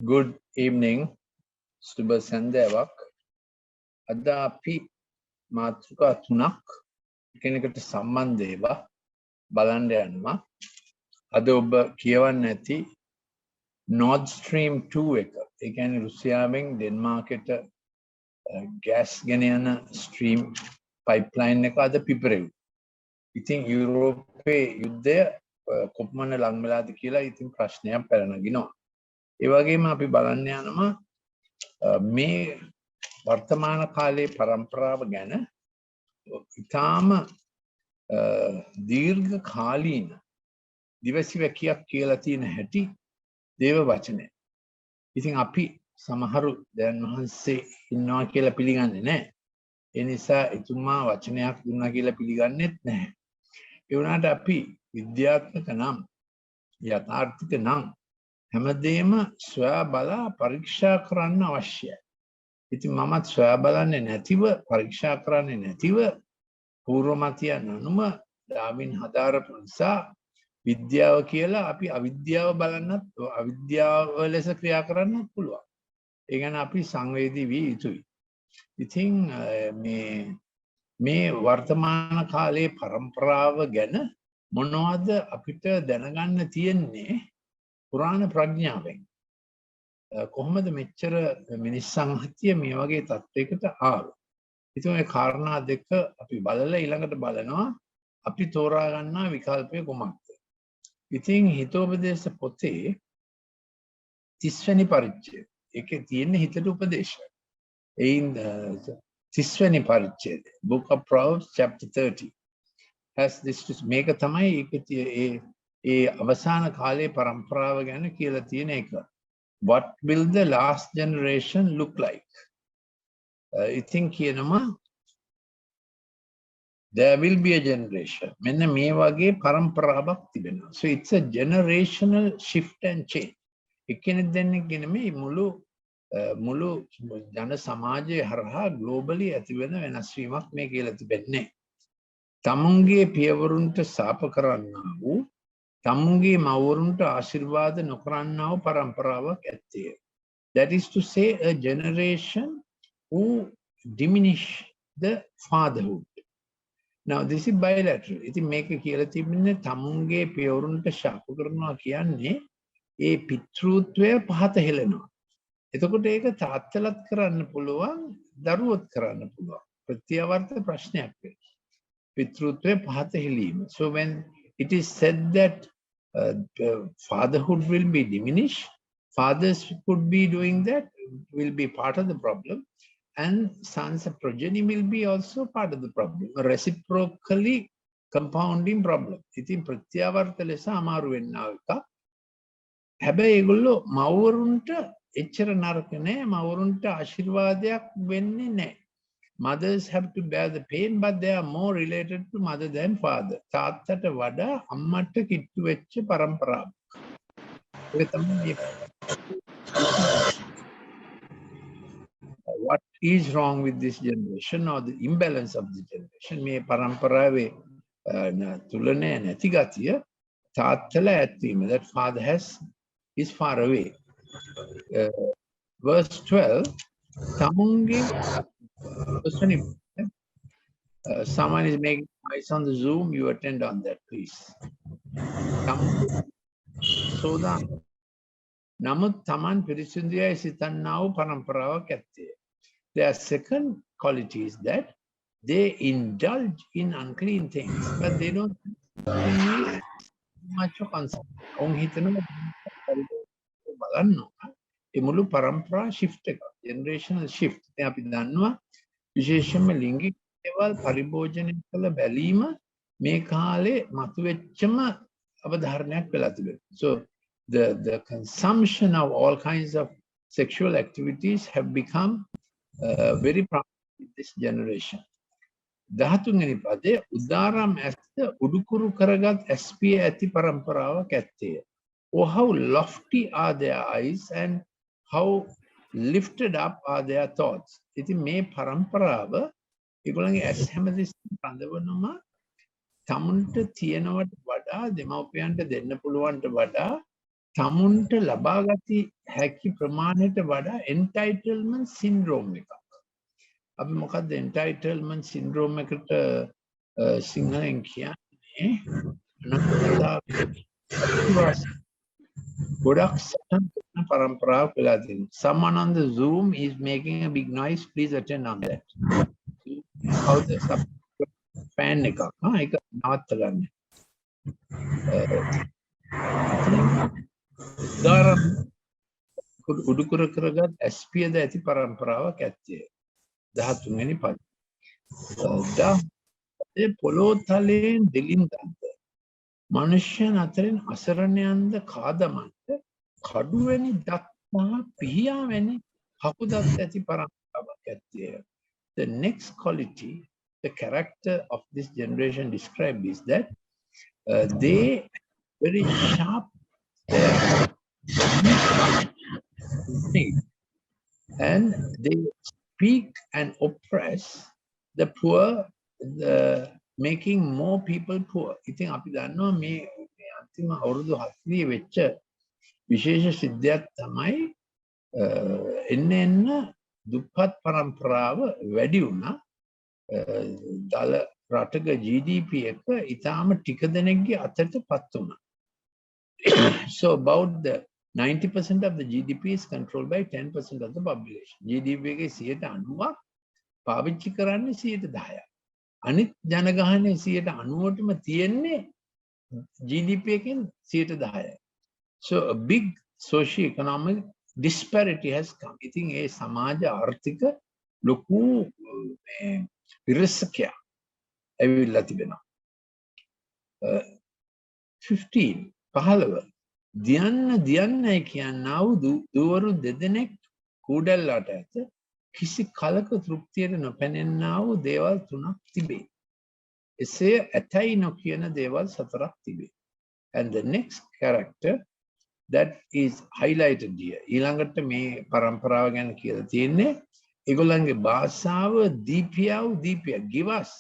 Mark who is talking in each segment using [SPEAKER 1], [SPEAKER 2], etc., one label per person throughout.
[SPEAKER 1] Good evening, Suba Sandevak. Ada api මාතෘකා තුනක් එකිනෙකට සම්බන්ධ ඒවා බලන්න යනවා. අද ඔබ කියවන්න ඇති Nord Stream 2 එක. ඒ කියන්නේ රුසියාවෙන් ඩෙන්මාර්කයට ගෑස් ගෙන යන ස්ට්‍රීම් පයිප්ලයින් එක අද පිපිරෙව්වා. ඉතින් යුරෝපයේ යුද්ධය කොපමණ ලං වෙලාද කියලා ඉතින් ප්‍රශ්නයක් පැනනගිනවා. ඒ වගේම අපි බලන්න යනවා මේ වර්තමාන කාලයේ පරම්පරාව ගැන ඉතාම දීර්ඝ කාලීන දිවසිවැකියක් කියලා තියෙන හැටි දේව වචනය. ඉතින් අපි සමහරු දැන් වහන්සේ ඉන්නවා කියලා පිළිගන්නේ නැහැ. ඒ නිසා එතුමා වචනයක් දුන්නා කියලා පිළිගන්නෙත් නැහැ. ඒ වුණාට අපි විද්‍යාත්මක නම් යථාර්ථික නම් හැමදේම සොයා බලා පරීක්ෂා කරන්න අවශ්‍යයි. ඉතින් මමත් සොයා බලන්නේ නැතිව පරීක්ෂා කරන්නේ නැතිව පූර්වමතිය නනුම ඩාවින් හදාරපු නිසා විද්‍යාව කියලා අපි අවිද්‍යාව බලන්නත් අවිද්‍යාව ලෙස ක්‍රියා කරන්නත් පුළුවන්. ඒ කියන්නේ අපි සංවේදී විය යුතුයි. ඉතින් මේ වර්තමාන කාලයේ පරම්පරාව ගැන මොනවද අපිට දැනගන්න තියෙන්නේ පුරාණ ප්‍රඥාවෙන්. කොහොමද මෙච්චර මිනිස් සංහතිය මේ වගේ තත්ත්වයකට ආවේ? ඉතින් මේ කාරණා දෙක අපි බලලා ඊළඟට බලනවා අපි තෝරා ගන්නා විකල්පය කොහොමද? ඉතින් හිතෝපදේශ පොතේ 30 වෙනි පරිච්ඡේදය. ඒකේ තියෙන හිතට උපදේශය. එයින් 30 වෙනි පරිච්ඡේදය. Book of Proverbs chapter 30 has this to මේක තමයි ඒ අවසාන කාලයේ පරම්පරාව ගැන කියලා තියෙන එක. What will the last generation look like? ඉතින් කියනවා there will be a generation. මෙන්න මේ වගේ පරම්පරාවක් තිබෙනවා. So it's a generational shift and change. එක්කෙනෙක් දෙන්නෙක් නෙමෙයි මුළු ජන සමාජය හරහා globally ඇතිවෙන වෙනස් වීමක් මේ කියලා තිබෙන්නේ. තමුන්ගේ පියවරුන්ට සාප කරන්නා වූ තමුන්ගේ මව්වරුන්ට ආශිර්වාද නොකරන්නා වූ පරම්පරාවක් ඇත්තේ. That is to say a generation who diminish the fatherhood. Now this is bilateral. ඉතින් මේක කියලා තිබෙන්නේ තමුන්ගේ පියවරුන්ට ශාප කරනවා කියන්නේ ඒ පිතෘත්වය පහත හෙලනවා. එතකොට ඒක තාත්තලත් කරන්න පුළුවන්, දරුවොත් කරන්න පුළුවන්. ප්‍රත්‍යවර්ත ප්‍රශ්නයක් වෙනවා. පිතෘත්වය පහත හෙලීම. So when it is said that fatherhood will be diminished, fathers could be doing that, will be part of the problem, and sons of progeny will be also part of the problem. A reciprocally compounding problem. ඉතින් ප්‍රත්‍යවර්ත ලෙස අමාරු වෙනවා එක. හැබැයි ඒගොල්ලෝ මව්වරුන්ට එච්චර නරක නෑ, මව්වරුන්ට ආශිර්වාදයක් වෙන්නේ නෑ. Mothers have to bear the pain, but they are more related to mother than father. තාත්තට වඩා අම්මට කිට්ටු වෙච්ච පරම්පරාවක්. ඒක තමයි. What is wrong with this generation or the imbalance of the generation? මේ පරම්පරාවේ තුලනේ නැති ගතිය තාත්තලා ඇත්වීම. That father is far away. Verse 12. තමුන්ගේ someone is making noise on the Zoom. You attend on that, please. නමුත් තමන් පිරිසිදුයි සිතන්නා වූ පරම්පරාවක් ඇත්තේ. Their second quality is that they indulge in unclean things, but they don't much of concern. ඔවුන් හිතනවා බලන්නවා ඒ මුළු පරම්පරා shift එක, generational shift. දැන් අපි දන්නවා විශේෂයෙන්ම ලිංගික දේවල් පරිභෝජනය කළ බැලීම මේ කාලේ මතුවෙච්චම අවධාරණයක් වෙලා තිබෙනවා. So the consumption of all kinds of sexual activities have become very prominent in this generation. 13 වෙනි පදයේ උදාරම් ඇස්ත උඩුකුරු කරගත් ඇස්පිය ඇති පරම්පරාවක් ඇත්තේ. Oh, how lofty are their eyes and how lifted up are their thoughts. ඉතින් මේ පරම්පරාව ඒගොල්ලන්ගේ ඇස් හැමදෙස්සම රඳවනම තමුන්ට තියනවට වඩා දෙමව්පියන්ට දෙන්න පුළුවන්ට වඩා tamunට ලබාගති හැකි ප්‍රමාණයට වඩා entitlement syndrome එකක්. අපි මොකක්ද entitlement syndrome එකට සිංහලෙන් කියන්නේ? ගොඩක් සටන් පරම්පරාවක් වෙලා තියෙනවා. Someone on the Zoom is making a big noise. Please attend on that. How the fan එකක්. ඒක නවත්ත ගන්න. උඩුකුර කරගත් ඇස්පියද ඇති පරම්පරාවක් ඇත්තේ 13 වෙනි පද. පොළොව තලයෙන් දෙලින්දන්ද මනුෂ්‍යයන් අතරින් අසරණයන්ද කාදමන්ට කඩුවැනි දත්මා පිහියාවැනි හකුදත් ඇති පරම්පරාවක් ඇත්තේ. The next quality, the character of this generation described is that they very sharp and they speak and oppress the poor, making more people poor. ඉතින් අපි දන්නවා මේ අන්තිම අවුරුදු 70 වෙච්ච විශේෂ සිද්ධියක් තමයි එන්න දුප්පත් පරම්පරාව වැඩි වුණා. දල රටක GDP එක ඊටාම ටික දෙනෙක්ගේ අතටපත් වුණා. So about the 90% of the GDP is controlled by 10% of the population. GDP එකේ 90ක් පාවිච්චි කරන්නේ 10%. අනිත් ජනගහනයේ 90%ටම තියෙන්නේ GDP එකෙන් 10%. So a big socio-economic disparity has come. ඉතින් ඒ සමාජ ආර්ථික ලොකු විරසකයක් ඇවිල්ලා තිබෙනවා. 15 දියන්නයි කියන්නා වූ දුවරු දෙදෙනෙක් කූඩැල්ලට ඇත කිසි කලක තෘප්තියට නොපැනෙන්නා වූ දේවල් 3ක් තිබේ. එසේ ඇතයි නොකියන දේවල් 4ක් තිබේ. And the next character that is highlighted here. ඊළඟට මේ පරම්පරාව ගැන කියලා තියෙන්නේ ඒගොල්ලන්ගේ භාෂාව දීපියා give us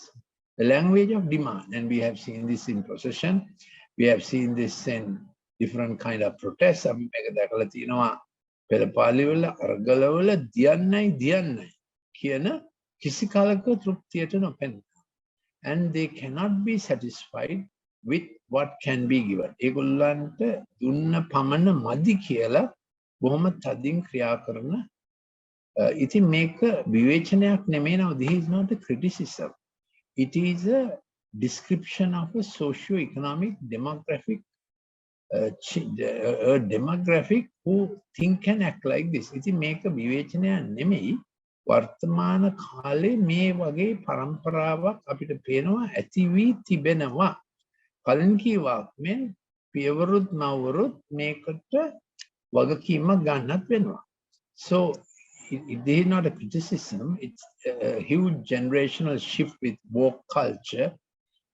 [SPEAKER 1] the language of demand. And we have seen this in procession. We have seen this in different kind of protests. අපි මේක දැකලා තියෙනවා පෙරපාලිවල අර්ගලවල දියන්නයි කියන කිසි කාලක තෘප්තියට නොපැනෙන. And they cannot be satisfied with what can be given. ඒගොල්ලන්ට දුන්න පමණ මදි කියලා බොහොම තදින් ක්‍රියා කරන. ඉතින් මේක විවේචනයක් නෙමෙයි නෝ. This is not a criticism. It is a description of a socio-economic demographic a demographic who think and act like this. ඉතින් මේක විවේචනයක් නෙමෙයි. වර්තමාන කාලේ මේ වගේ පරම්පරාවක් අපිට පේනවා ඇති වී තිබෙනවා. කලින් කිව්වා මෙන් පියවරුත් මවරුත් මේකට වගකීමක් ගන්නත් වෙනවා. So it is not a criticism. It's a huge generational shift with woke culture.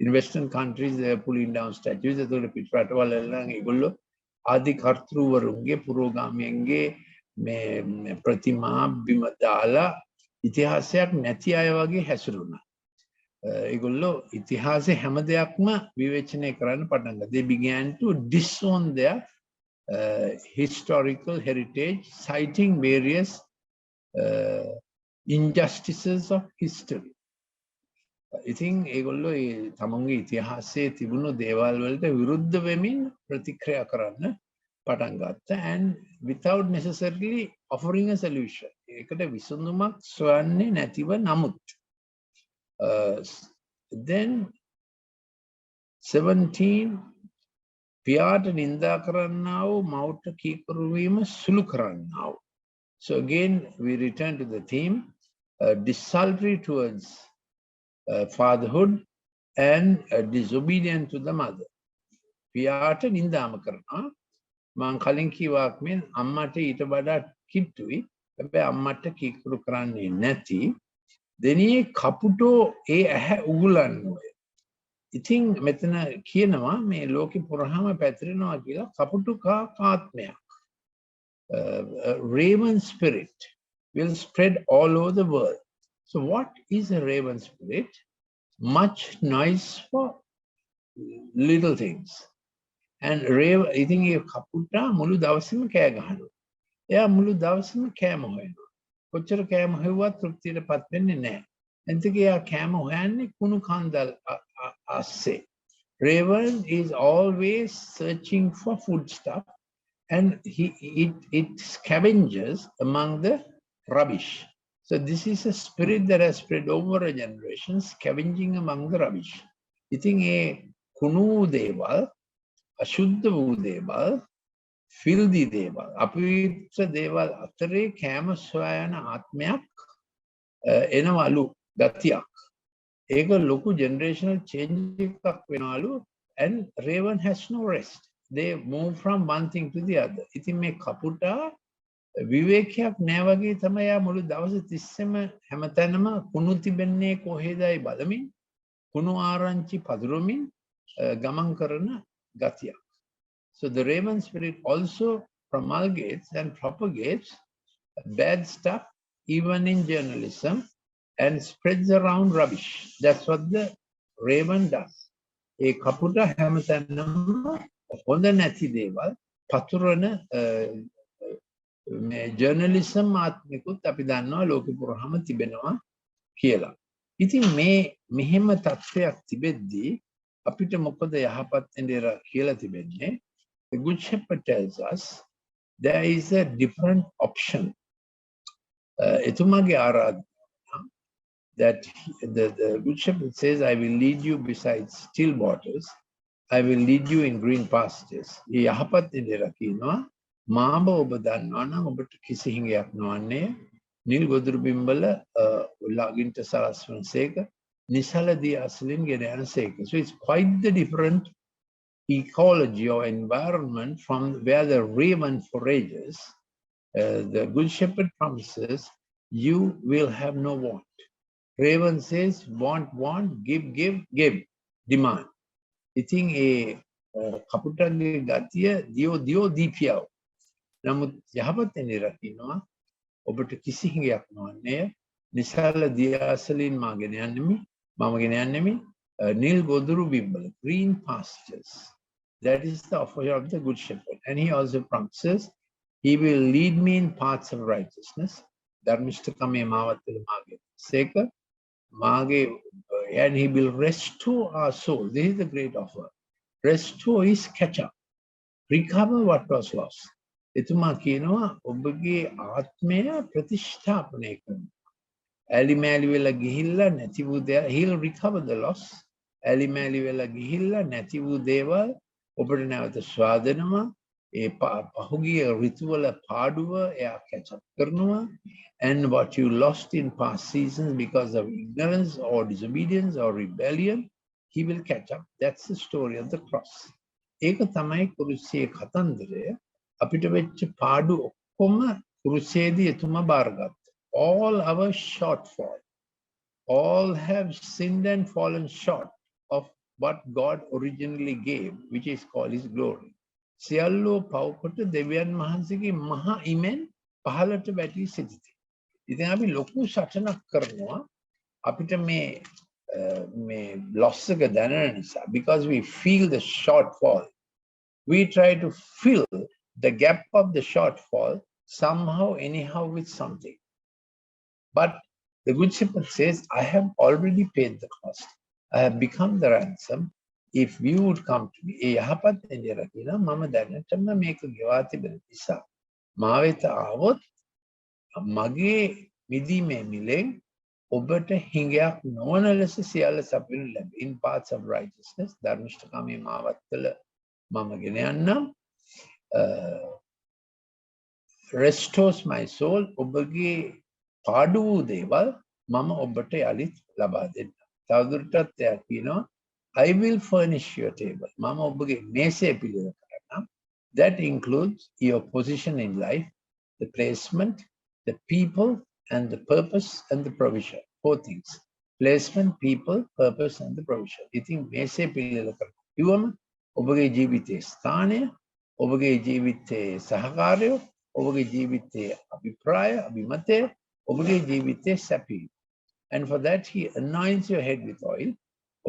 [SPEAKER 1] In Western countries, they are pulling down statues. ඒතකොට පිටරටවල නම් ඒගොල්ලෝ ආදි කර්තෘවරුන්ගේ පුරෝගාමීන්ගේ මේ ප්‍රතිමා බිම දාලා ඉතිහාසයක් නැති අය වගේ හැසිරුණා. ඒගොල්ලෝ ඉතිහාසයේ හැම දෙයක්ම විවේචනය කරන්න පටන් ගත්තා. They began to disown their historical heritage, citing various injustices of history. ඉතින් ඒගොල්ලෝ ඒ තමන්ගේ ඉතිහාසයේ තිබුණු දේවල් වලට විරුද්ධ වෙමින් ප්‍රතික්‍රියා කරන්න පටන් ගත්තා. And without necessarily offering a solution. ඒකට විසඳුමක් සොයන්නේ නැතිව නමුත් then 17 පියාට නිඳා කරන්නා වූ මවුට කීකරු වීම සුළු කරන්නා වූ. So again we return to the theme desultory towards fatherhood and disobedient to the mother. පියාට නිඳාම කරනවා. මං කලින් කිව්වාක් මෙන් අම්මට ඊට වඩා කිට්ටුයි. හැබැයි අම්මට කීකරු කරන්නේ නැති. දෙනියේ කපුටෝ ඒ ඇහැ උගුලන්නේ. ඉතින් මෙතන කියනවා මේ ලෝකෙ පුරාම පැතිරෙනවා කියලා කපුටු කාත්මයක්. Raven spirit will spread all over the world. So what is a raven spirit? Much noise for little things and Raven ඉතින් ඒ කපුටා මුළු දවසම කෑ ගහනවා. එයා මුළු දවසම කෑම හොයනවා. කොච්චර කෑම හොයුවත් තෘප්තියටපත් වෙන්නේ නැහැ. එතකොට එයා කෑම හොයන්නේ කුණු කන්දල් අස්සේ. Raven is always searching for food stuff, and it scavenges among the rubbish. So this is a spirit that has spread over a generation, scavenging among the rubbish. ඉතින් ඒ කුණු දේවල්, අශුද්ධ වූ දේවල්, filthy දේවල්, අපවිත්‍ර දේවල් අතරේ කෑම සොයා යන ආත්මයක් එනවලු ගතියක්. ඒක ලොකු generational change එකක් වෙනවලු, and Raven has no rest. They move from one thing to the other. ඉතින් මේ කපුටා විවේකයක් නෑ වගේ තමයි යා මුළු දවස් 30ම හැමතැනම කුණු තිබෙන්නේ කොහෙදයි බලමින්, කුණු ආරංචි පදුරමින් ගමන් කරන ගතියක්. So the Raven spirit also promulgates and propagates bad stuff even in journalism and spreads around rubbish. That's what the Raven does. ඒ කපුටා හැමතැනම හොඳ නැති දේවල් පතුරන ජර්නලිසම් ආත්මිකුත් අපි දන්නවා ලෝකෙ පුරාම තිබෙනවා කියලා. ඉතින් මේ මෙහෙම තත්ත්වයක් තිබෙද්දී අපිට මොකද යහපත් වෙන්න කියලා තිබෙන්නේ? The Good Shepherd tells us there is a different option. එතුමාගේ ආරාධනා that the Good Shepherd says, I will lead you beside still waters, I will lead you in green pastures. ඒ යහපත් වෙන්න කියනවා මාඹ ඔබ දන්නවා නම් ඔබට කිසි හිඟයක් නොවන්නේ නිල් ගොදුරු බිම්බල ළඟින්ට සලස්වන සේක නිසල දී අසලින් ගෙන යන සේක. So it's quite the different ecology or environment from where the raven forages. The Good Shepherd promises you will have no want. Raven says want, give, demand. ඉතින් ඒ කපුටන්ගේ ගතිය දියෝ දීපියව. නමුත් යහපත් වෙන්න රකින්නවා ඔබට කිසි හිඟයක් නොවන්නේ නිසල දියාසලින් මම ගෙන යන්නෙමි නිල් ගොදුරු බිම්බල, green pastures. That is the offer of the Good Shepherd. And he also promises he will lead me in paths of righteousness. ධර්මිෂ්ඨකමේ මාවත්තල මාගේ සේක මාගේ, and he will restore our soul. This is the great offer. Restore is catch up, recover what was lost. එතුමා කියනවා ඔබගේ ආත්මය ප්‍රතිෂ්ඨාපනය කරනවා. ඇලිමෑලි වෙලා ගිහිල්ලා නැති වූ දේවල්, he'll recover the loss. ඇලිමෑලි වෙලා ගිහිල්ලා නැති වූ දේවල් ඔබට නැවත ස්වාදෙනවා. ඒ පහුගිය ඍතුවල පාඩුව එයා catch up කරනවා. And what you lost in past seasons because of ignorance or disobedience or rebellion, he will catch up. That's the story of the cross. ඒක තමයි කුරුසියේ කතන්දරය. අපිට වෙච්ච පාඩු ඔක්කොම කුරුසේදී එතුමා බාරගත්තා. All our shortfall, all have sinned and fallen short of what God originally gave, which is called his glory. සියල්ලෝ පව්කොට දෙවියන් වහන්සේගේ මහා ඉමෙන් පහළට වැටී සිටිති. ඉතින් අපි ලොකු සටනක් කරනවා අපිට මේ loss එක දැනෙන නිසා, because we feel the shortfall. We try to fill the gap of the shortfall somehow, anyhow, with something. But the Good Shepherd says, I have already paid the cost. I have become the ransom. If you would come to me, යහපත් වෙන්න කියලා මම දැනටම මේක ගෙවා තිබෙන නිසා මා වෙත ආවොත් මගේ මිදීමේ මිලෙන් ඔබට හිඟයක් නොවන ලෙස සියල්ල සපයනු ලැබේ. In paths of righteousness, ධර්මිෂ්ඨකමේ මාවත්තල මම ගෙන යන්නම්. Restores my soul. ඔබගේ පාඩු වූ දේවල් මම ඔබට යලිත් ලබා දෙන්න. තවදුරටත් එයා කියනවා I will furnish your table. මම ඔබගේ මේසය පිළිවෙල කරන්නම්. That includes your position in life, the placement, the people, and the purpose and the provision. 4 things. Placement, people, purpose, and the provision. ඉතින් මේසය පිළිවෙල කරන්න කිව්වම ඔබගේ ජීවිතයේ ස්ථානය, ඔබගේ ජීවිතයේ සහකාරයෝ, ඔබගේ ජීවිතයේ අභිප්‍රාය, අභිමතය, ඔබගේ ජීවිතයේ සැපීම. And for that he anoints your head with oil.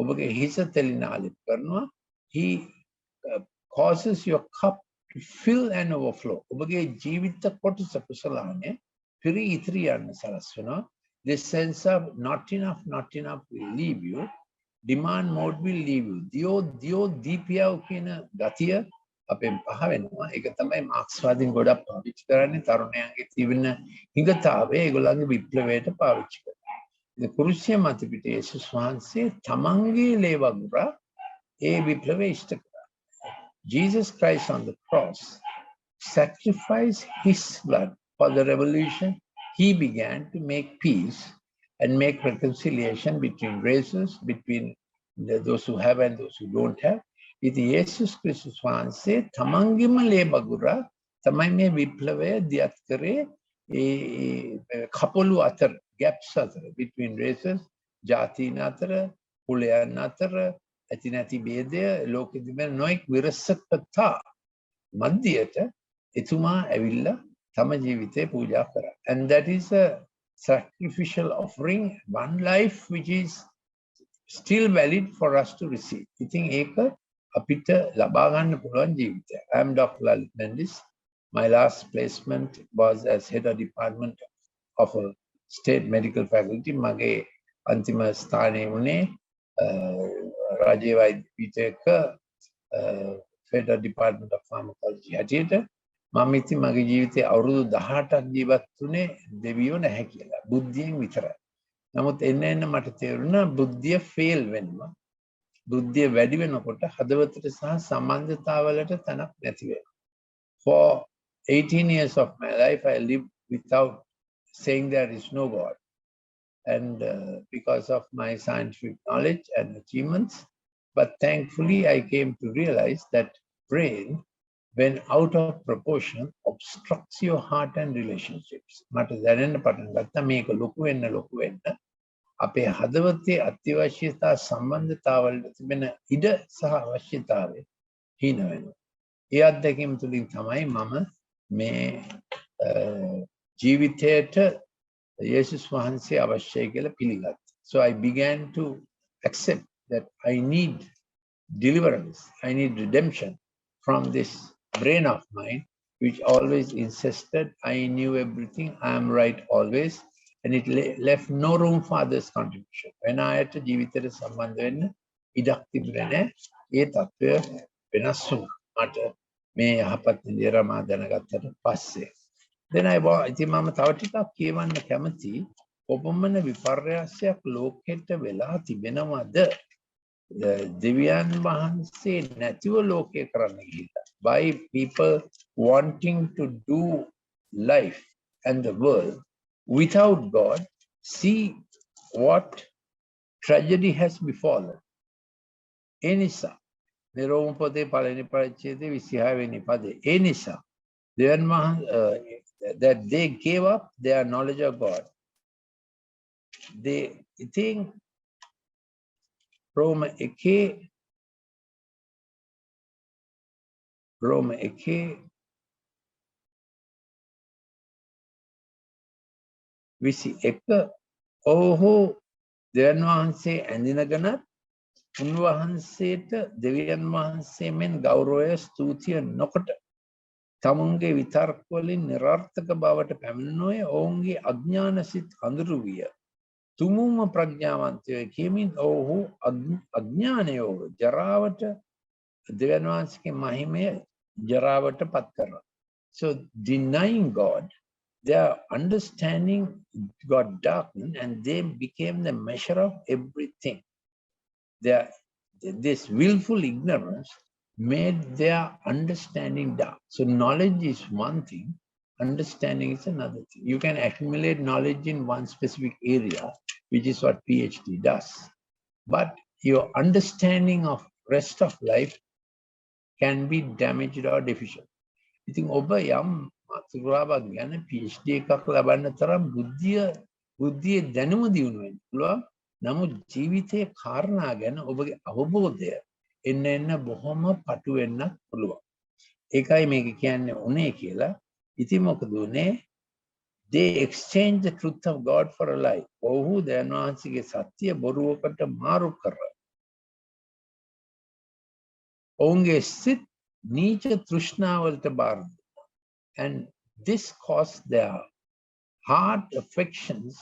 [SPEAKER 1] ඔබගේ හිස තෙලින ආලිප කරනවා. He causes your cup to fill and overflow. ඔබගේ ජීවිත කොටස කුසලානේ පිරී ඉතිරි යන්න සලස්වනවා. This sense of not enough will leave you. Demand mode will leave you. දියෝ දීපියව කියන ගතිය අපෙන් පහ වෙනවා. ඒක තමයි මාක්ස්වාදීන් ගොඩක් පාවිච්චි කරන්නේ තරුණයන්ගේ තිබෙන හිඟතාවය ඒගොල්ලන්ගේ විප්ලවයට පාවිච්චි කරනවා. ඉතින් කුරුසිය මත පිට යේසුස් වහන්සේ තමන්ගේ ලේ වගුරා ඒ විප්ලවය ඉෂ්ට කරා. Jesus Christ on the cross sacrificed his blood for the revolution. He began to make peace and make reconciliation between races, between those who have and those who don't have. It Jesus Christus වහන්සේ තමන්ගේම ලේ බගුරා තමයි මේ විප්ලවය දියත් කරේ කපළු අතර gaps අතර between races, ජාතීන් අතර, කුලයන් අතර ඇති නැති ભેදය ලෝකෙ තිබෙන නොයෙක් විරසකතා මැදියට එතුමා ඇවිල්ලා තම ජීවිතේ පූජා කරා. And that is a sacrificial offering, one life which is still valid for us to receive. ඉතින් ඒක අපිට ලබා ගන්න පුළුවන් ජීවිතය. I am Dr. Lalith Mendis. My last placement was as head of department of a state medical faculty. මගේ අන්තිම ස්ථානය වුණේ රාජ්‍ය වෛද්‍ය පීඨයක Federal Department of Pharmacology හැටියට. මම ඉතින් මගේ ජීවිතේ අවුරුදු 18ක් ජීවත් වුණේ දෙවියෝ නැහැ කියලා. බුද්ධියෙන් විතරයි. නමුත් එන්න මට තේරුණා බුද්ධිය ෆේල් වෙනවා. බුද්ධිය වැඩි වෙනකොට හදවතට සහ සම්බන්ධතාවලට තැනක් නැති වෙනවා. For 18 years of my life I lived without saying there is no God. And because of my scientific knowledge and achievements, but thankfully I came to realize that brain, when out of proportion, obstructs your heart and relationships. මට දැනෙන්න පටන් ගත්තා මේක ලොකු වෙන්න අපේ හදවතේ අත්‍යවශ්‍යතා සම්බන්ධතාවවල තිබෙන ඉඩ සහ අවශ්‍යතාවය හීන වෙනවා. ඒ අත්දැකීම් තුළින් තමයි මම මේ ජීවිතයට යේසුස් වහන්සේ අවශ්‍යයි කියලා පිළිගත්තා. So I began to accept that I need deliverance, I need redemption from this brain of mine, which always insisted I knew everything, I am right always, and it left no room for others' contribution. When I had to ජීවිතයට සම්බන්ධ වෙන්න ඉඩක් තිබුණේ නැහැ. ඒ තත්ත්වය වෙනස් වුණා. මට මේ යහපත් විදියට මා දැනගත්තට පස්සේ. Then ඉතින් මම තව ටිකක් කියවන්න කැමති කොපමණ විපර්යාසයක් ලෝකෙට වෙලා තිබෙනවද? දෙවියන් වහන්සේ නැතිව ලෝකේ කරන්න ගිහිල්ලා. By people wanting to do life and the world without God, see what tragedy has befallen. Enisa, නිරෝම පොතේ පළවෙනි පරිච්ඡේදයේ 26 වෙනි පදේ. Enisa, දෙවියන් වහන්සේ that they gave up their knowledge of God. They think Roma Eke 21 ඔහු දෙවියන් වහන්සේ ඇඳිනගෙනත් උන්වහන්සේට දෙවියන් වහන්සේ මෙන් ගෞරවය ස්තුතිය නොකොට තමුන්ගේ විතර්ක වලින් නිර්ාර්ථක බවට පැමිණුවේ ඔවුන්ගේ අඥාන සිත් අඳුරු විය. තුමුම ප්‍රඥාවන්තයෝ කියමින් ඔහු අඥානයෝ ජරාවට දෙවියන් වහන්සේගේ මහිමය ජරාවට පත් කරනවා. So denying God, their understanding got darkened and they became the measure of everything. This willful ignorance made their understanding dark. So knowledge is one thing, understanding is another thing. You can accumulate knowledge in one specific area, which is what PhD does. But your understanding of rest of life can be damaged or deficient. ඉතින් ඔබ යම් මාතෘකාවක් ගැන PhD එකක් ලබන්න තරම් බුද්ධිය දැනුම දියුණු වෙන්න පුළුවන්. නමුත් ජීවිතයේ කාරණා ගැන ඔබගේ අවබෝධය එන්න බොහොම පටු වෙන්න පුළුවන්. ඒකයි මේක කියන්නේ උනේ කියලා. ඉතින් මොකද උනේ? They exchanged the truth of God for a lie. ඔහු දයන්වහන්සේගේ සත්‍ය බොරුවකට මාරු කරා. ඔවුන්ගේ සිත් Neecha Trishnavalta Bharata. And this caused their heart affections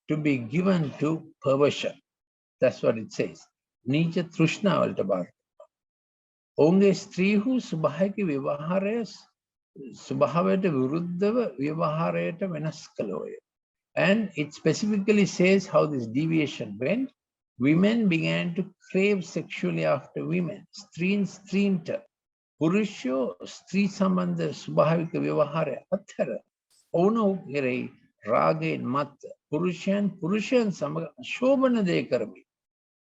[SPEAKER 1] to be given to perversion. That's what it says. Neecha Trishnavalta Bharata. Onge Strihu Subhaki Vivahares Subhavata Viruddhava Vivahareta Venaskaloya. And it specifically says how this deviation went. Women began to crave sexually after women. Strinta. Purusho Stri Samandha Subhavika Vivahara Athara. Ono Gere Rage Mat Purushan Samaga Shobana De Karami.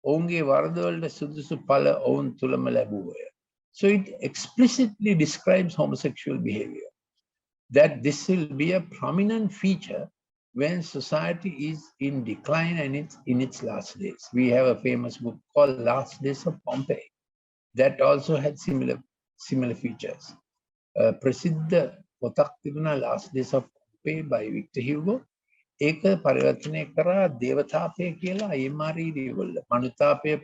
[SPEAKER 1] Onge Varadalda Sudusu Pala Own Tulamalabuya. So it explicitly describes homosexual behavior. That this will be a prominent feature when society is in decline and it's in its last days. We have a famous book called Last Days of Pompeii that also had similar features. Prasiddha potak tibuna Last Days of Pompeii by Victor Hugo. Eka parivartane kara devatape කියලා MRE දේවල් මනුතාපය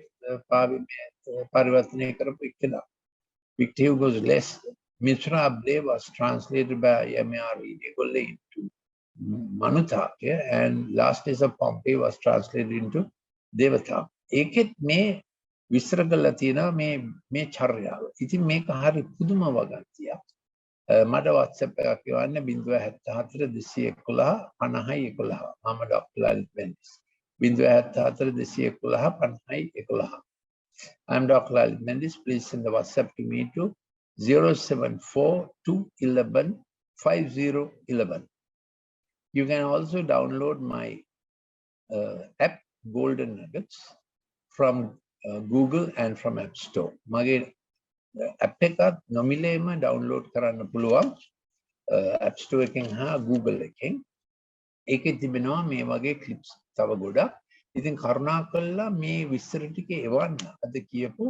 [SPEAKER 1] පරිවර්තනය කරපු එකලා. Victor Hugo's less Miserable was translated by MRE into Manutapya, and Last Days of Pompeii was translated into Devatapya. Eket me විස්තර තියෙනවා මේ චර්යාව. ඉතින් මේක හරි පුදුම වගන්තියක්. මට WhatsApp එකක් කියවන්න 074 211 5011. මම Dr. Lalith Mendis. 074 211 5011. I'm Dr. Lalith Mendis. Please send the WhatsApp to me to 074-211-5011. You can also download my app Golden Nuggets from Google and from App Store. Mage app එකත් නොමිලේම download කරන්න පුළුවන් App Store එකෙන් හා Google එකෙන්. ඒකේ තිබෙනවා මේ වගේ clips තව ගොඩක්. ඉතින් කරුණාකරලා මේ විස්තර ටික එවන්න. අද කියපු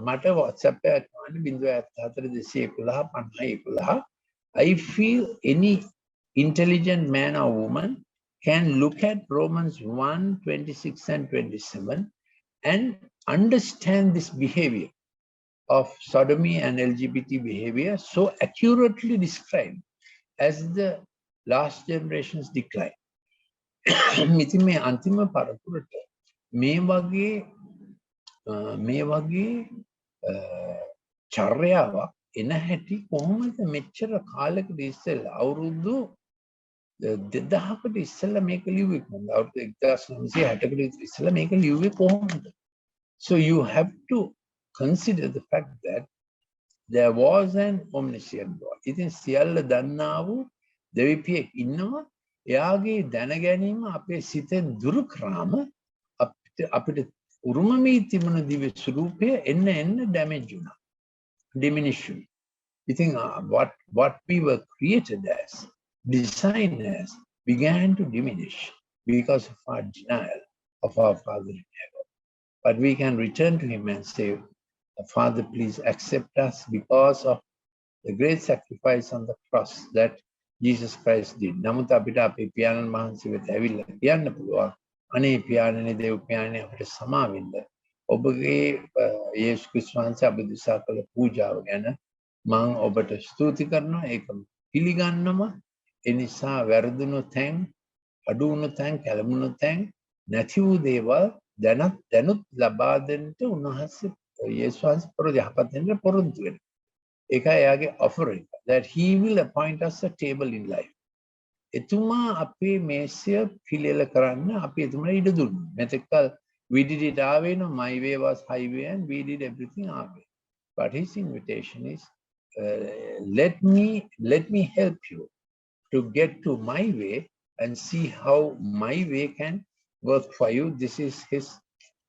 [SPEAKER 1] මට WhatsApp එකක් ගන්න 074 I feel any intelligent man or woman can look at Romans 1:26 and 27 and understand this behavior of sodomy and LGBT behavior so accurately described as the last generation's decline. ඉතින් මේ අන්තිම පරපුරට මේ වගේ චර්යාවක් එන හැටි කොහොමද මෙච්චර කාලයකට ඉස්සෙල්ලා අවුරුදු 2000කට ඉස්සෙල්ලා මේක ලිව්වේ කොහොමද? අවුරුදු 1960කට ඉස්සෙල්ලා මේක ලිව්වේ කොහොමද? So you have to consider the fact that there was an omniscient God. ඉතින් සියල්ල දන්නා වූ දෙවිපියෙක් ඉන්නවා. එයාගේ දැන ගැනීම අපේ සිතෙන් දුරු කරාම අපිට උරුමමී තිබුණ දිව්‍ය ස්වરૂපය එන්න damage වුණා. Diminish. You think what we were created as, designed as, began to diminish because of our denial of our Father in heaven. But we can return to Him and say, Father, please accept us because of the great sacrifice on the cross that Jesus Christ did. නමුත් අපිට අපේ පියාණන් වහන්සේ වෙත ඇවිල්ලා කියන්න පුළුවන් අනේ පියාණනේ දේව පියාණනේ අපිට සමා වෙන්න. ඔබගේ යේසුස් ක්‍රිස්තුස් වහන්සේ අප දිසා කළ පූජාව ගැන මම ඔබට ස්තුති කරනවා. ඒක පිළිගන්නවා. ඒ නිසා වැරදුණු තැන්, අඩු වුණු තැන්, කැළඹුණු තැන්, නැති වූ දේවල් දැනුත් ලබා දෙන්න උන්වහන්සේ යේසුස් වහන්සේ පොරොන්දු වෙන්න පොරොන්දු වෙනවා. ඒකයි එයාගේ offering that he will appoint us a table in life. එතුමා අපේ මේසය පිළියෙල කරන්න අපි එතුමාට ඉඩ දුන්නා. මෙතෙක්කල් we did it our way, no, my way was highway and we did everything our way. But his invitation is let me help you to get to my way and see how my way can work for you. This is his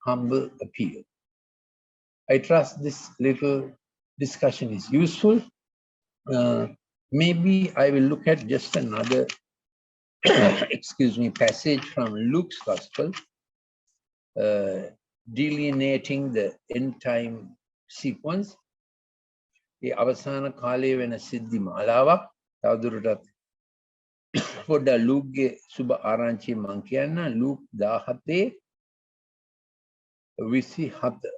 [SPEAKER 1] humble appeal. I trust this little discussion is useful. Maybe I will look at just another passage from Luke's Gospel, delineating the end time sequence. The අවසාන කාලයේ වෙන සිද්ධි මාලාවක් තවදුරටත් පොඩ්ඩක් ලූක්ගේ සුබ ආරංචිය මම කියන්න. ලූක් 17:27.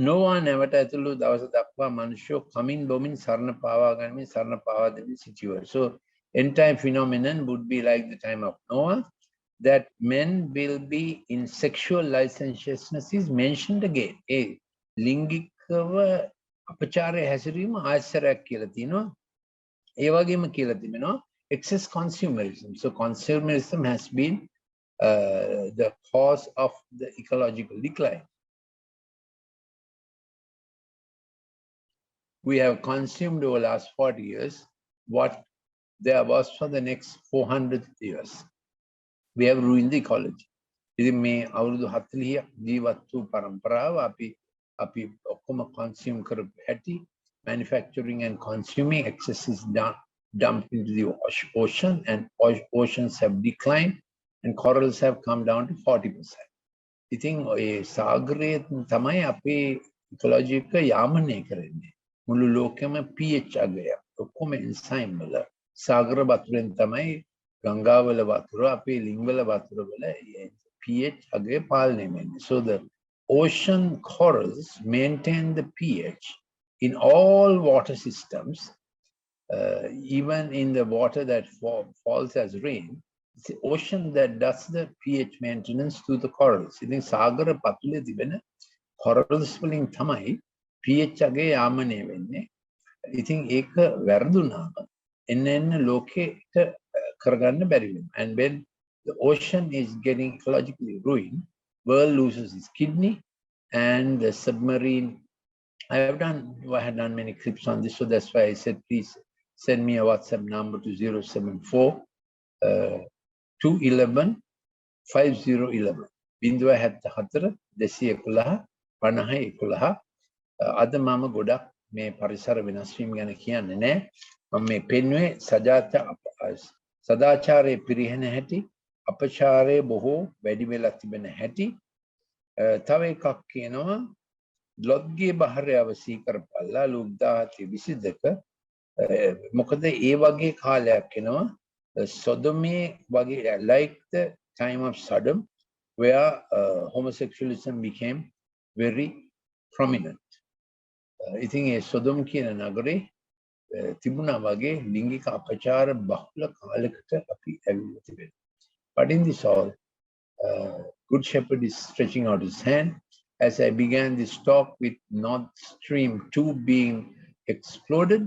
[SPEAKER 1] Noah never ඇතුළු දවස දක්වා මනුෂ්‍යෝ කමින් බොමින් සරණ පාවා ගනිමින් සරණ පාවා දෙමින් සිටියෝය. So entire phenomenon would be like the time of Noah, that men will be in sexual licentiousness is mentioned again. ලිංගිකව අපචාරය හැසිරීම ආශ්චර්යයක් කියලා තියෙනවා. ඒ වගේම කියලා තිබෙනවා excess consumerism. So consumerism has been the cause of the ecological decline. We have consumed over the last 40 years what there was for the next 400 years. We have ruined the ecology. ඉතින් මේ අවුරුදු 40 ජීවත් වූ පරම්පරාව අපි ඔක්කොම consume කරපු හැටි, manufacturing and consuming excess is dumped into the ocean, and oceans have declined and corals have come down to 40%. ඉතින් ඒ සාගරයේ තමයි අපේ ecology එක යාමනය කරන්නේ. මුළු ලෝකෙම pH අගය ඔක්කොම enzyme වල සාගර වතුරෙන් තමයි ගංගාවල වතුර අපේ ලිංගවල වතුර වල pH අගය පාලනය වෙන්නේ. So the ocean corals maintain the pH in all water systems, even in the water that falls as rain. It's the ocean that does the pH maintenance to the corals. ඉතින් සාගර පතුලේ තිබෙන corals වලින් තමයි pH අගේ යාමනය වෙන්නේ. ඉතින් ඒක වැරදුනාම එන්න ලෝකෙට කරගන්න බැරි වෙනවා. And when the ocean is getting ecologically ruined, world loses its kidney, and the submarine. I had done many clips on this, so that's why I said please send me a WhatsApp number to 074 211 5011. 074 211 5011. අද මම ගොඩක් මේ පරිසර වෙනස් වීම ගැන කියන්නේ නැහැ. මම මේ පෙන්වුවේ සදාචාරයේ පිරිහෙන හැටි, අපචාරයේ බොහෝ වැඩි වෙලා තිබෙන හැටි. තව එකක් කියනවා ලොත්ගේ බහරයව සීකරපල්ලා ලුක් 1722. මොකද ඒ වගේ කාලයක් එනවා සොදොමේ වගේ, like the time of Sodom, where homosexualism became very prominent. ඉතින් ඒ සොදොම් කියන නගරේ තිබුණා වගේ ලිංගික අපචාර බහුල කාලයකට අපි ඇවිල්ලා තිබෙනවා. But in this all, Good Shepherd is stretching out his hand. As I began this talk with Nord Stream 2 being exploded,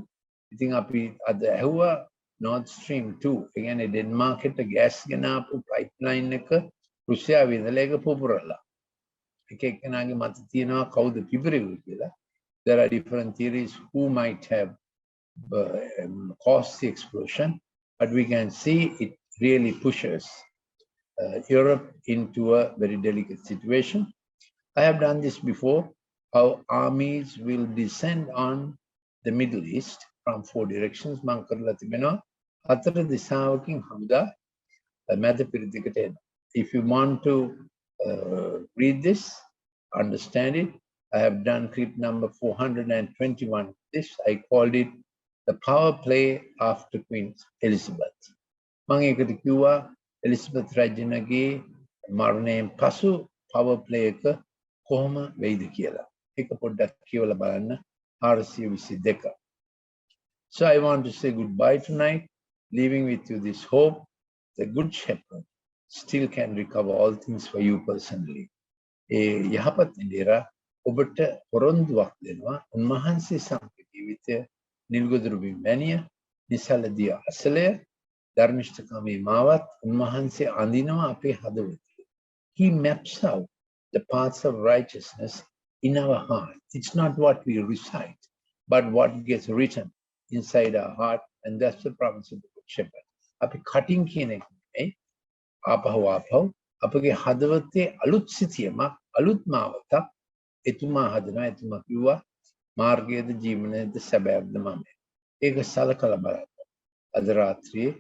[SPEAKER 1] I think අපි අද ඇහුවා Nord Stream 2. ඒ කියන්නේ ඩෙන්මාර්කෙට ගෑස් ගෙනාපු pipeline එක රුසියාවේ ඉඳලා ඒක පුපුරලා. එක එක්කෙනාගේ මත තියෙනවා කවුද පිපිරෙව්වේ කියලා. There are different theories who might have caused the explosion, but we can see it really pushes Europe into a very delicate situation. I have done this before, how armies will descend on the Middle East from 4 directions. මං කරලා තිබෙනවා 4 දිශාවකින් හමුදා මැද පිරිදිකට එනවා. If you want to read this, understand it, I have done clip number 421. This I called it the power play after Queen Elizabeth. මම ඒකට කිව්වා Elizabeth රජුණගේ මරණයෙන් පසු power play එක කොහොම වෙයිද කියලා. ඒක පොඩ්ඩක් කියවලා බලන්න 422. So I want to say goodbye tonight, leaving with you this hope: the Good Shepherd still can recover all things for you personally. යහපත් ඉඳලා ඔබට පොරොන්දුවක් දෙනවා. උන්වහන්සේ සම්පූර්ණ ජීවිතය නිල්ගොදුරු බිම්බැනිය නිසලදිය අසලය ධර්මිෂ්ඨකමේ මාවත් උන්වහන්සේ අඳිනවා අපේ හදවතේ. He maps out the paths of righteousness in our heart. It's not what we recite, but what gets written inside our heart, and that's the promise of the Good Shepherd. අපි cutting කියන එක නෙමෙයි, ආපහු අපගේ හදවතේ අලුත් සිතියමක්, අලුත් මාවතක් එතුමා හදනවා. එතුමා කිව්වා මාර්ගයේද ජීවනයේද සැබෑවද මම. ඒක සලකලා බලන්න. අද රාත්‍රියේ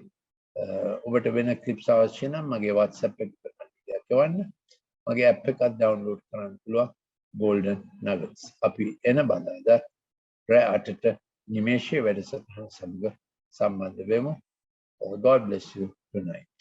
[SPEAKER 1] ඔබට වෙන ක්ලිප්ස් අවශ්‍ය නම් මගේ WhatsApp එකට යවන්න. මගේ app එකක් download කරන්න පුළුවන්, Golden Nuggets. අපි එන බඳාදා රෑ 8ට නිමේෂයේ වැඩසටහන සමග සම්බන්ධ වෙමු. God bless you tonight.